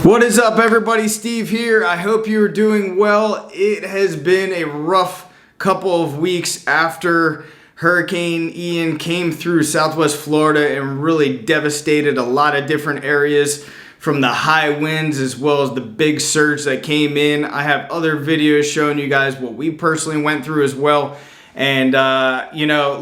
What is up, everybody? Steve here. I hope you are doing well. It has been a rough couple of weeks after Hurricane Ian came through Southwest Florida and really devastated a lot of different areas, from the high winds as well as the big surge that came in. I have other videos showing you guys what we personally went through as well. And,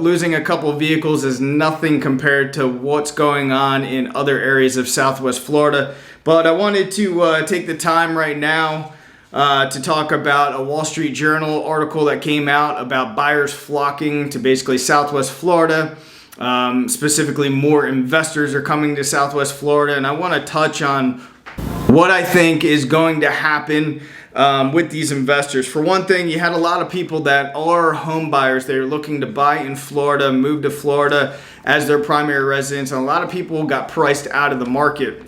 losing a couple of vehicles is nothing compared to what's going on in other areas of Southwest Florida. But I wanted to take the time right now to talk about a Wall Street Journal article that came out about buyers flocking to basically Southwest Florida. Specifically, more investors are coming to Southwest Florida. And I want to touch on what I think is going to happen with these investors. For one thing, you had a lot of people that are home buyers. They're looking to buy in Florida, move to Florida as their primary residence, and a lot of people got priced out of the market.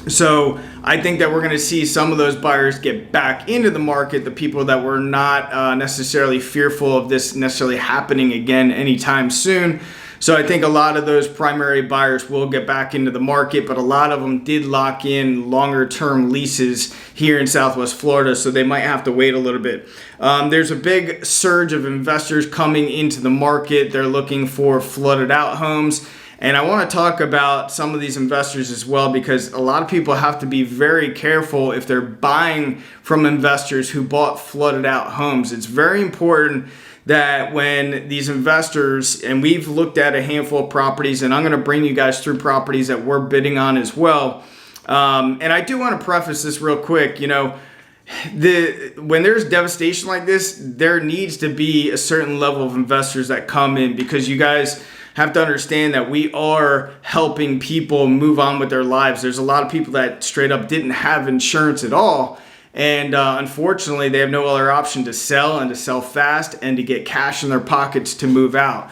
So I think that we're going to see some of those buyers get back into the market, the people that were not necessarily fearful of this necessarily happening again anytime soon. So I think a lot of those primary buyers will get back into the market, but a lot of them did lock in longer term leases here in Southwest Florida, so they might have to wait a little bit. There's a big surge of investors coming into the market. They're looking for flooded out homes. And I want to talk about some of these investors as well, because a lot of people have to be very careful if they're buying from investors who bought flooded out homes. It's very important that when these investors, and we've looked at a handful of properties, and I'm going to bring you guys through properties that we're bidding on as well. And I do want to preface this real quick. When there's devastation like this, there needs to be a certain level of investors that come in, because you guys have to understand that we are helping people move on with their lives. There's a lot of people that straight up didn't have insurance at all. And unfortunately, they have no other option to sell, and to sell fast, and to get cash in their pockets to move out.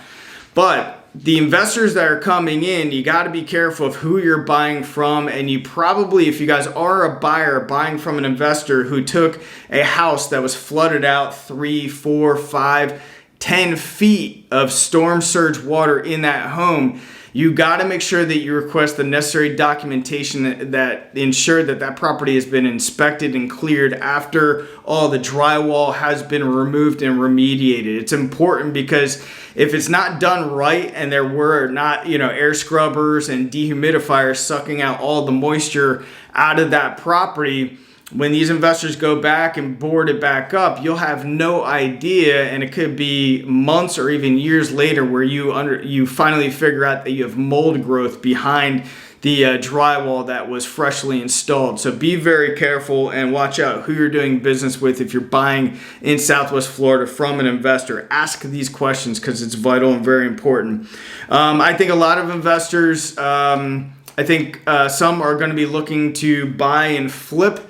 But the investors that are coming in, you got to be careful of who you're buying from. And you probably, if you guys are a buyer buying from an investor who took a house that was flooded out 3, 4, 5, 10 feet of storm surge water in that home, you got to make sure that you request the necessary documentation that ensure that that property has been inspected and cleared after all the drywall has been removed and remediated. It's important, because if it's not done right and there were not, air scrubbers and dehumidifiers sucking out all the moisture out of that property, when these investors go back and board it back up, you'll have no idea, and it could be months or even years later where you finally figure out that you have mold growth behind the drywall that was freshly installed. So be very careful and watch out who you're doing business with if you're buying in Southwest Florida from an investor. Ask these questions, because it's vital and very important. I think a lot of investors, some are going to be looking to buy and flip.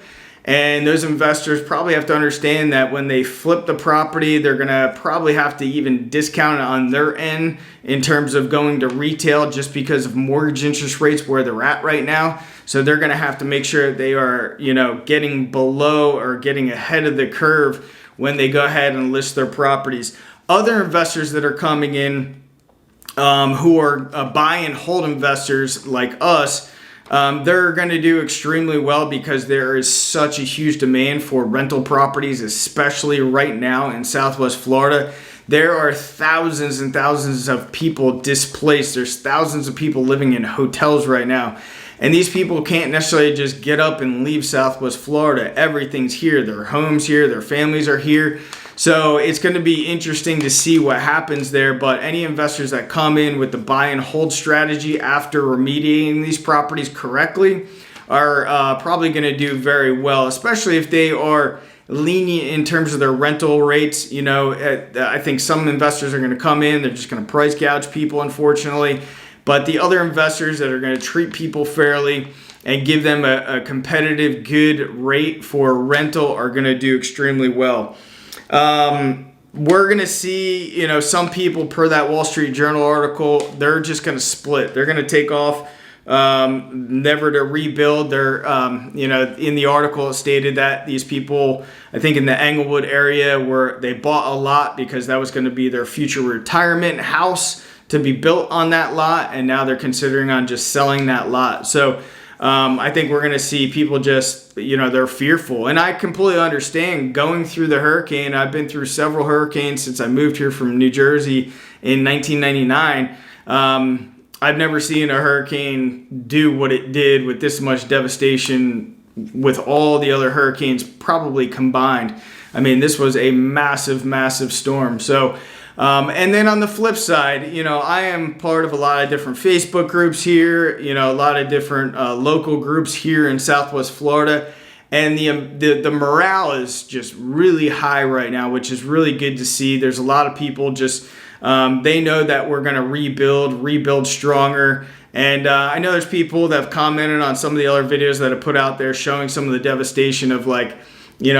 And those investors probably have to understand that when they flip the property, they're going to probably have to even discount it on their end in terms of going to retail, just because of mortgage interest rates where they're at right now. So they're going to have to make sure they are, getting below or getting ahead of the curve when they go ahead and list their properties. Other investors that are coming in, who are buy and hold investors like us, they're going to do extremely well, because there is such a huge demand for rental properties, especially right now in Southwest Florida. There are thousands and thousands of people displaced. There's thousands of people living in hotels right now. And these people can't necessarily just get up and leave Southwest Florida. Everything's here. Their homes here. Their families are here. So it's going to be interesting to see what happens there. But any investors that come in with the buy and hold strategy after remediating these properties correctly are probably going to do very well, especially if they are lenient in terms of their rental rates. I think some investors are going to come in, they're just going to price gouge people, unfortunately. But the other investors that are going to treat people fairly and give them a competitive, good rate for rental are going to do extremely well. We're going to see, some people, per that Wall Street Journal article, they're just going to split. They're going to take off, never to rebuild. They're, in the article it stated that these people, I think in the Englewood area, where they bought a lot because that was going to be their future retirement house to be built on that lot. And now they're considering on just selling that lot. So I think we're going to see people just, they're fearful. And I completely understand going through the hurricane. I've been through several hurricanes since I moved here from New Jersey in 1999. I've never seen a hurricane do what it did with this much devastation with all the other hurricanes probably combined. I mean, this was a massive, massive storm. So, and then on the flip side, I am part of a lot of different Facebook groups here, a lot of different local groups here in Southwest Florida. And the morale is just really high right now, which is really good to see. There's a lot of people just, they know that we're going to rebuild stronger. And I know there's people that have commented on some of the other videos that I put out there showing some of the devastation of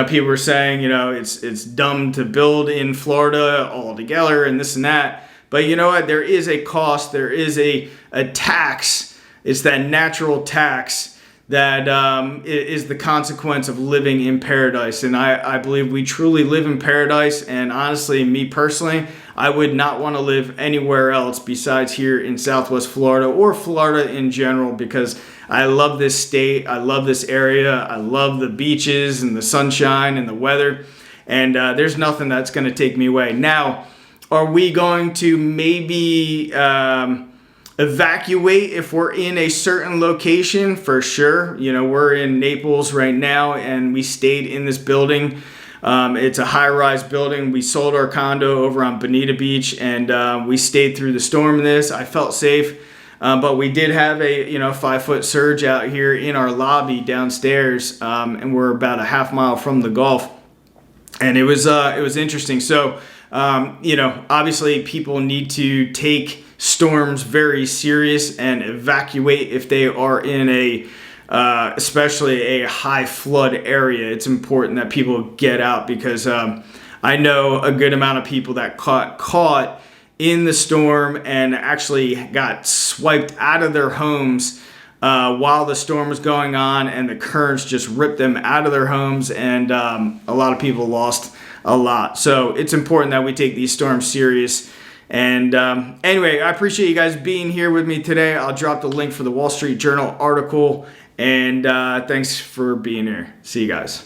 people were saying, it's dumb to build in Florida altogether and this and that. But you know what? There is a cost. There is a tax. It's that natural tax that is the consequence of living in paradise. And I believe we truly live in paradise. And honestly, me personally, I would not want to live anywhere else besides here in Southwest Florida or Florida in general, because I love this state. I love this area. I love the beaches and the sunshine and the weather. And there's nothing that's going to take me away. Now, are we going to maybe evacuate if we're in a certain location? For sure. We're in Naples right now, and we stayed in this building. It's a high-rise building. We sold our condo over on Bonita Beach, and we stayed through the storm in this. I felt safe, but we did have a 5-foot surge out here in our lobby downstairs, and we're about a half mile from the Gulf, and it was interesting. So obviously people need to take storms very serious and evacuate if they are in especially a high flood area. It's important that people get out, because I know a good amount of people that caught in the storm and actually got swiped out of their homes while the storm was going on, and the currents just ripped them out of their homes, and a lot of people lost a lot. So it's important that we take these storms serious. And anyway, I appreciate you guys being here with me today. I'll drop the link for the Wall Street Journal article. And thanks for being here. See you guys.